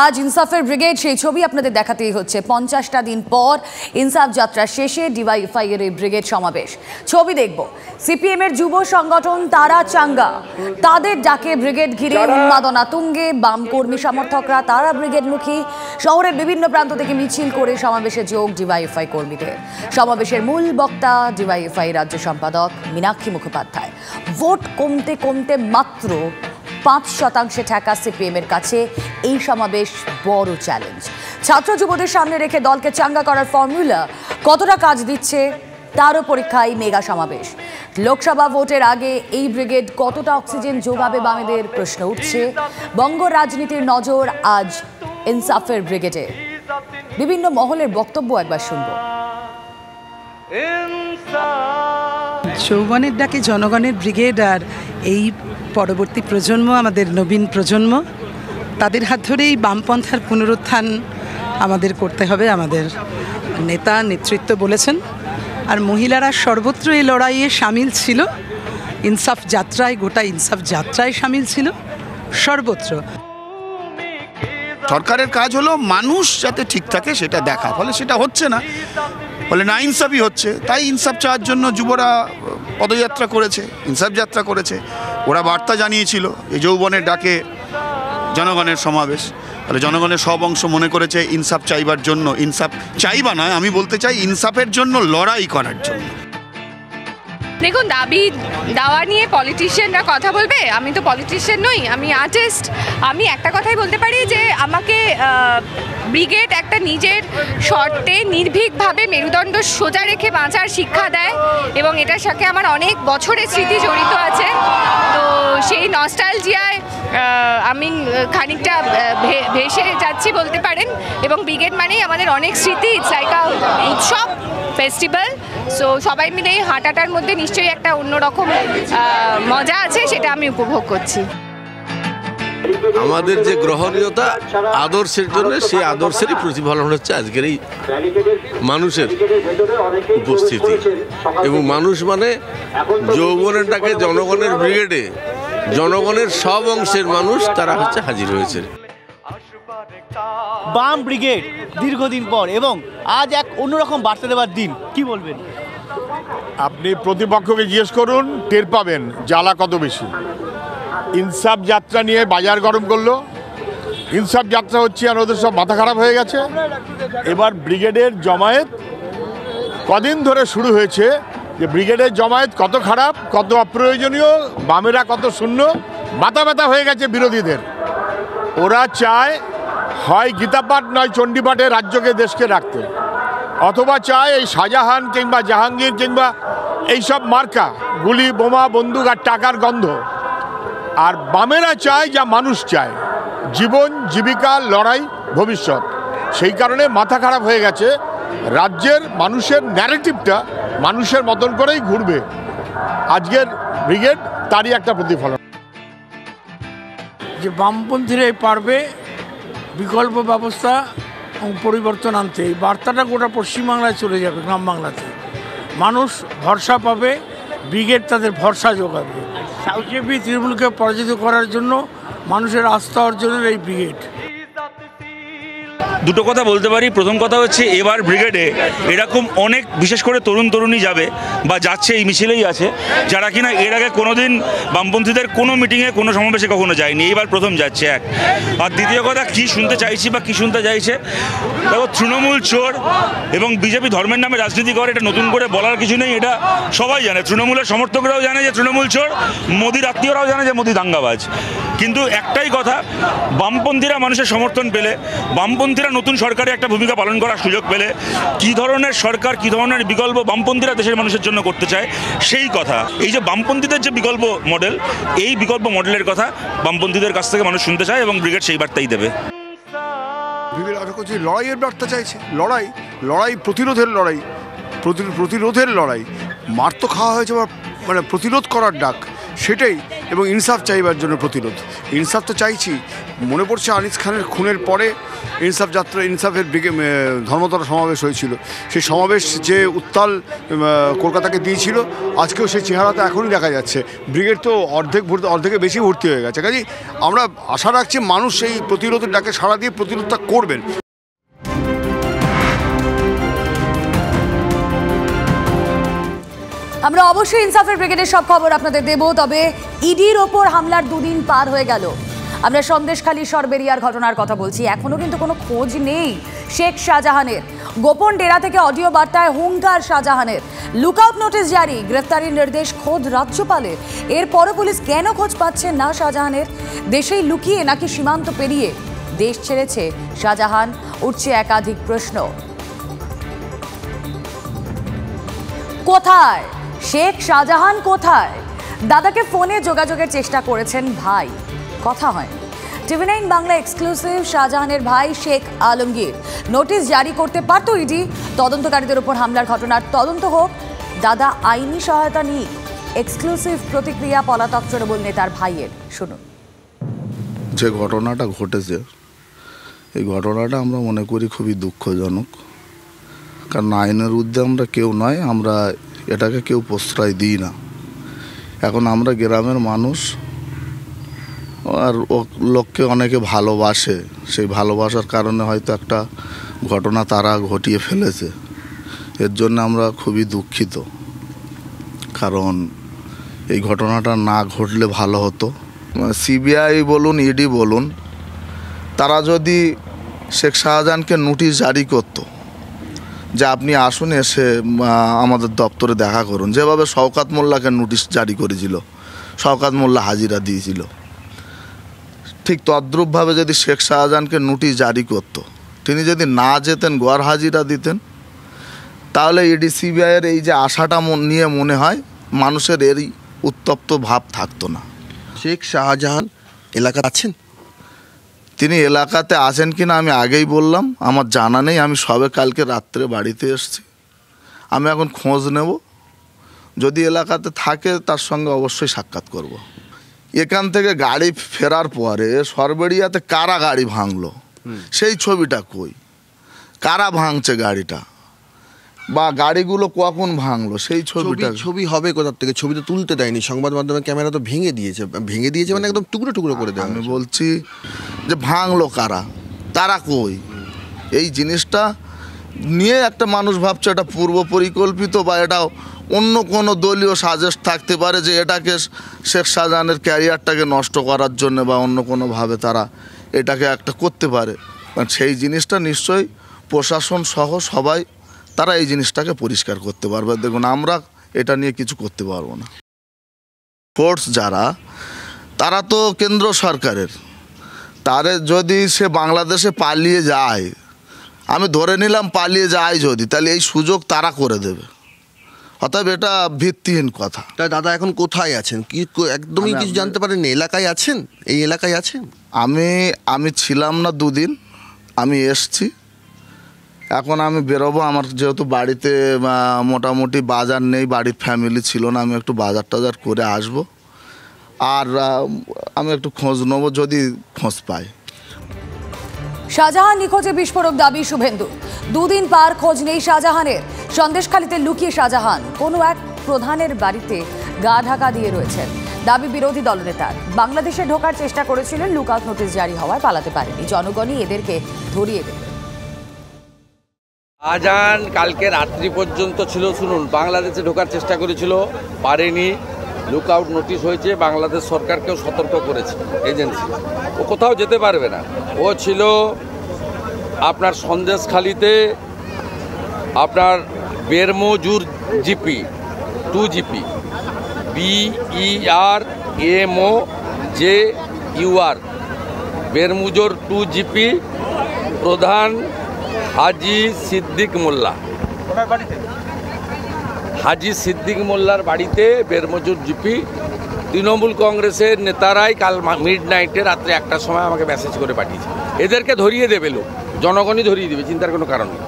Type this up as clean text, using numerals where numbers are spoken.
আজ ইনসাফের ব্রিগেড, সেই ছবি আপনাদের দেখাতেই হচ্ছে। 50টা দিন পর ইনসাফ যাত্রা শেষে ডিওয়াইএফআই এর ব্রিগেড সমাবেশ। ছবি দেখব। সিপিএম এর যুব সংগঠন তারা চাঙ্গা, তাদের ডাকে ব্রিগেড ঘিরে উন্মাদনা তুঙ্গে। বাম কর্মী সমর্থকরা তারা ব্রিগেডমুখী। শহরের বিভিন্ন প্রান্ত থেকে মিছিল করে সমাবেশে যোগ ডিওয়াইএফআই কর্মীদের। সমাবেশের মূল বক্তা ডিওয়াইএফআই রাজ্য সম্পাদক মীনাক্ষী মুখোপাধ্যায়। ভোট কমতে কমতে মাত্র 5% ঠেকা সিপিএম এর কাছে এই সমাবেশ বড় চ্যালেঞ্জ। ছাত্র যুবদের সামনে রেখে দলকে চাঙ্গা করার ফর্মুলা কতটা কাজ দিচ্ছে তারও পরীক্ষায় মেগা সমাবেশ। লোকসভা ভোটের আগে এই ব্রিগেড কতটা অক্সিজেন যোগাবে বামেদের প্রশ্ন উঠছে। বঙ্গ রাজনীতির নজর আজ ইনসাফের ব্রিগেডে। বিভিন্ন মহলের বক্তব্য একবার শুনব। যৌবনের ডাকে জনগণের ব্রিগেড আর এই পরবর্তী প্রজন্ম, আমাদের নবীন প্রজন্ম, তাদের হাত ধরেই বামপন্থার পুনরুত্থান আমাদের করতে হবে। আমাদের নেতা নেতৃত্ব বলেছেন, আর মহিলারা সর্বত্র এই লড়াইয়ে সামিল ছিল। ইনসাফ যাত্রায়, গোটা ইনসাফ যাত্রায় সামিল ছিল সর্বত্র। সরকারের কাজ হলো মানুষ যাতে ঠিক থাকে সেটা দেখা, ফলে সেটা হচ্ছে না, ফলে না ইনসাফই হচ্ছে। তাই ইনসাফ চাওয়ার জন্য যুবরা পদযাত্রা করেছে, ইনসাফ যাত্রা করেছে। ওরা বার্তা জানিয়েছিল এই যৌবনের ডাকে জনগণের সমাবেশ। তাহলে জনগণের সব অংশ মনে করেছে ইনসাফ চাইবার জন্য, ইনসাফ চাইবা নয়, আমি বলতে চাই ইনসাফের জন্য লড়াই করার জন্য। দেখুন, দাবি দাওয়া নিয়ে পলিটিশিয়ানরা কথা বলবে। আমি তো পলিটিশিয়ান নই, আমি আর্টিস্ট। আমি একটা কথাই বলতে পারি যে আমাকে ব্রিগেড একটা নিজের শর্তে নির্ভীকভাবে মেরুদণ্ড সোজা রেখে বাঁচার শিক্ষা দেয়, এবং এটার সাথে আমার অনেক বছরের স্মৃতি জড়িত আছে। তো সেই নস্টালজিয়ায় আমি খানিকটা ভেসে যাচ্ছি বলতে পারেন। এবং ব্রিগেড মানেই আমাদের অনেক স্মৃতি, জায়গা, উৎসব, ফেস্টিভ্যাল। সো সবাই মিলে এই হাঁটাটার মধ্যে নিশ্চয়ই একটা অন্যরকম মজা আছে, সেটা আমি উপভোগ করছি। আমাদের যে গ্রহণীয়তা আদর্শের জন্য, সেই আদর্শেরই প্রতিফলন হচ্ছে আজকের এই মানুষের উপস্থিতি। এবং মানুষ মানে যৌবনের ডাকে জনগণের ব্রিগেডে জনগণের সব অংশের মানুষ তারা হচ্ছে হাজির হয়েছে। বাম ব্রিগেড দীর্ঘদিন পর, এবং আজ এক অন্যরকম বার্তা দেওয়ার দিন, কি বলবেন? আপনি প্রতিপক্ষকে জিজ্ঞেস করুন, টের পাবেন জ্বালা কত বেশি। ইনসাফ যাত্রা নিয়ে বাজার গরম করলো। ইনসাফ যাত্রা হচ্ছে আর ওদের সব মাথা খারাপ হয়ে গেছে। এবার ব্রিগেডের জমায়েত কদিন ধরে শুরু হয়েছে, যে ব্রিগেডের জমায়েত কত খারাপ, কত অপ্রয়োজনীয়, বামেরা কত শূন্য, মাথা ব্যথা হয়ে গেছে বিরোধীদের। ওরা চায় হয় গীতাপাঠ নয় চণ্ডীপাঠে রাজ্যকে দেশকে রাখতে, অথবা চায় এই শাহজাহান কিংবা জাহাঙ্গীর কিংবা এইসব মার্কা, গুলি, বোমা, বন্দুক আর টাকার গন্ধ। আর বামেরা চায় যা মানুষ চায়, জীবন, জীবিকা, লড়াই, ভবিষ্যৎ। সেই কারণে মাথা খারাপ হয়ে গেছে। রাজ্যের মানুষের ন্যারেটিভটা মানুষের মতন করেই ঘুরবে। আজকের ব্রিগেড তারই একটা প্রতিফলন। যে বামপন্থীরাই পারবে বিকল্প ব্যবস্থা এবং পরিবর্তন আনতে, এই বার্তাটা গোটা পশ্চিমবাংলায় চলে যাবে, গ্রাম বাংলাতে মানুষ ভরসা পাবে, ব্রিগেড তাদের ভরসা যোগাবে। বিজেপি তৃণমূলকে পরাজিত করার জন্য মানুষের আস্থা অর্জনের এই ব্রিগেড। দুটো কথা বলতে পারি। প্রথম কথা হচ্ছে, এবার ব্রিগেডে এরকম অনেক, বিশেষ করে তরুণ তরুণী যাবে বা যাচ্ছে, এই মিছিলেই আছে, যারা কিনা এর আগে কোনোদিন বামপন্থীদের কোনো মিটিংয়ে, কোনো সমাবেশে কখনো যায়নি, এইবার প্রথম যাচ্ছে। এক। আর দ্বিতীয় কথা, কি শুনতে চাইছি বা কি শুনতে চাইছে, দেখো, তৃণমূল চোর এবং বিজেপি ধর্মের নামে রাজনীতি করে, এটা নতুন করে বলার কিছু নেই, এটা সবাই জানে। তৃণমূলের সমর্থকরাও জানে যে তৃণমূল চোর, মোদির আত্মীয়রাও জানে যে মোদি দাঙ্গাবাজ। কিন্তু একটাই কথা, বামপন্থীরা মানুষের সমর্থন পেলে, বামপন্থীরা নতুন সরকারে একটা ভূমিকা পালন করার সুযোগ পেলে, কী ধরনের সরকার, কী ধরনের বিকল্প বামপন্থীরা দেশের মানুষের জন্য করতে চায়, সেই কথা, এই যে বামপন্থীদের যে বিকল্প মডেল, এই বিকল্প মডেলের কথা বামপন্থীদের কাছ থেকে মানুষ শুনতে চায়, এবং ব্রিগেড সেই বার্তাই দেবে। লড়াইয়ের বার্তা চাইছে, লড়াই প্রতিরোধের লড়াই, প্রতিরোধের লড়াই। মার তো খাওয়া হয়েছে, মানে প্রতিরোধ করার ডাক। সেটাই, এবং ইনসাফ চাইবার জন্য প্রতিরোধ। ইনসাফ তো চাইছি। মনে পড়ছে আনিস খানের খুনের পরে ইনসাফের ধর্মতলা সমাবেশ হয়েছিল। সেই সমাবেশ যে উত্তাল কলকাতাকে দিয়েছিল, আজকেও সেই চেহারাটা এখনই দেখা যাচ্ছে। ব্রিগেড তো অর্ধেকের বেশি ভর্তি হয়ে গেছে। কাজেই আমরা আশা রাখছি মানুষ সেই প্রতিরোধের ডাকে সাড়া দিয়ে প্রতিরোধটা করবেন। আমরা অবশ্যই ইনসাফের ব্রিগেডের সব খবর আপনাদের দেব। তবে ইডির ওপর হামলার 2 দিন পার হয়ে গেল। আমরা সন্দেশখালী সরবেরিয়ার ঘটনার কথা বলছি। এখনো কিন্তু কোনো খোঁজ নেই শেখ শাহজাহানের। গোপন ডেরা থেকে অডিও বার্তায় হুঙ্কার শাহজাহানের। লুকআউট নোটিশ জারি, গ্রেফতারির নির্দেশ খোদ রাজ্যপালের। এরপরও পুলিশ কেন খোঁজ পাচ্ছে না শাহজাহানের? দেশেই লুকিয়ে নাকি সীমান্ত পেরিয়ে দেশ ছেড়েছে শাহজাহান? উঠছে একাধিক প্রশ্ন। কোথায় শেখ শাহজাহান? কোথায়? দাদাকে ফোনে যোগাযোগের চেষ্টা করেছেন ভাই, কথা হয়নি। TV9 Bangla exclusive. শাহজাহানের ভাই শেখ আলমগীর। নোটিশ জারি করতে পারত ইডি। তদন্তকারীদের উপর হামলার ঘটনার তদন্ত হোক, দাদা আইনি সহায়তা নিয়ে। এক্সক্লুসিভ প্রতিক্রিয়া পলাতক চোরবল নেতার ভাইয়ের, শুনুন। যে ঘটনাটা ঘটেছে, এই ঘটনাটা আমরা মনে করি খুবই দুঃখজনক। কারণ আইনের ঊর্ধ্বে আমরা কেউ নয়, আমরা এটাকে কেউ প্রশ্রয় দিই না। এখন আমরা গ্রামের মানুষ, আর লোককে অনেকে ভালোবাসে। সেই ভালোবাসার কারণে হয়তো একটা ঘটনা তারা ঘটিয়ে ফেলেছে। এর জন্য আমরা খুবই দুঃখিত। কারণ এই ঘটনাটা না ঘটলে ভালো হতো। সিবিআই বলুন, ইডি বলুন, তারা যদি শেখ শাহজাহানকে নোটিশ জারি করতো যে আপনি আসুন, এসে আমাদের দপ্তরে দেখা করুন, যেভাবে শওকত মোল্লাকে নোটিশ জারি করেছিল, শওকত মোল্লা হাজিরা দিয়েছিল, ঠিক তদ্রূপভাবে যদি শেখ শাহজাহানকে নোটিশ জারি করতো, তিনি যদি না যেতেন, গড় হাজিরা দিতেন, তাহলে ইডি সিবিআইয়ের এই যে আশাটা নিয়ে মনে হয় মানুষের এরই উত্তপ্ত ভাব থাকতো না। শেখ শাহজাহান এলাকা আছেন? তিনি এলাকাতে আছেন কিনা আমি আগেই বললাম, আমার জানা নেই। আমি সবে কালকে রাত্রে বাড়িতে এসেছি। আমি এখন খোঁজ নেব, যদি এলাকাতে থাকে তার সঙ্গে অবশ্যই সাক্ষাৎ করব। এখান থেকে গাড়ি ফেরার পরে সরবেরিয়াতে কারা গাড়ি ভাঙলো সেই ছবিটা কই? কারা ভাঙছে গাড়িটা, বা গাড়িগুলো কখন ভাঙলো সেই ছবি হবে কোথার থেকে? ছবি তো তুলতে দেয়নি সংবাদ মাধ্যমে, ক্যামেরা তো ভেঙে দিয়েছে মানে একদম টুকরো টুকরো করে দেয়। আমি বলছি যে ভাঙলো কারা, তারা কই? এই জিনিসটা নিয়ে একটা মানুষ ভাবছে এটা পূর্ব পরিকল্পিত, বা এটা অন্য কোনো দলীয় সাজেশ থাকতে পারে যে এটাকে শেখ শাহজাহানের ক্যারিয়ারটাকে নষ্ট করার জন্য বা অন্য কোনোভাবে তারা এটাকে একটা করতে পারে। কারণ সেই জিনিসটা নিশ্চয়ই প্রশাসন সহ সবাই তারা এই জিনিসটাকে পরিষ্কার করতে পারবে। দেখুন, আমরা এটা নিয়ে কিছু করতে পারবো না। ফোর্স যারা, তারা তো কেন্দ্র সরকারের। তারে যদি সে বাংলাদেশে পালিয়ে যায়, আমি ধরে নিলাম পালিয়ে যায় যদি, তাহলে এই সুযোগ তারা করে দেবে। অতএব এটা ভিত্তিহীন কথা। তাই দাদা এখন কোথায় আছেন? কি একদমই কিছু জানতে পারেননি? এলাকায় আছেন? এই এলাকায় আছেন? আমি ছিলাম না 2 দিন, আমি এসছি। এখন আমি বেরোবো। আমার যেহেতু বাড়িতে মোটামুটি বাজার নেই, বাড়ির ফ্যামিলি ছিল না, আমি একটু বাজার টাজার করে আসবো। আর আমি একটু খোঁজ নেবো যদি খোঁজ পাই। শাহজাহান নিখোঁজে বিস্ফোরক দাবি শুভেন্দু। 2 দিন পার খোঁজ নেই শাহজাহানের। সন্দেশখালীতে লুকিয়ে শাহজাহান কোনো এক প্রধানের বাড়িতে গা ঢাকা দিয়ে রয়েছেন, দাবি বিরোধী দলনেতার। বাংলাদেশে ঢোকার চেষ্টা করেছিলেন, লুকআউট নোটিশ জারি হওয়ায় পালাতে পারেনি। জনগণই এদেরকে ধরিয়ে দেবে। শাহজাহান কালকে রাত্রি পর্যন্ত ছিল, শুনুন, বাংলাদেশে ঢোকার চেষ্টা করেছিল, পারেনি। লুকআউট নোটিশ হয়েছে, বাংলাদেশ সরকারকেও সতর্ক করেছে এজেন্সি। ও কোথাও যেতে পারবে না। ও ছিল আপনার সন্দেশখালীতে, আপনার Bermajur GP 2 GP, BERMOJUR, Bermajur 2 GP প্রধান হাজি সিদ্দিক মোল্লা। হাজি সিদ্দিক মোল্লার বাড়িতে বেরমজুর জিপি তৃণমূল কংগ্রেসের নেতারাই কাল মিডনাইটে রাত্রে 1টার সময় আমাকে মেসেজ করে পাঠিয়েছে। এদেরকে ধরিয়ে দেবে লোক, জনগণই ধরিয়ে দেবে, চিন্তার কোনো কারণ নেই।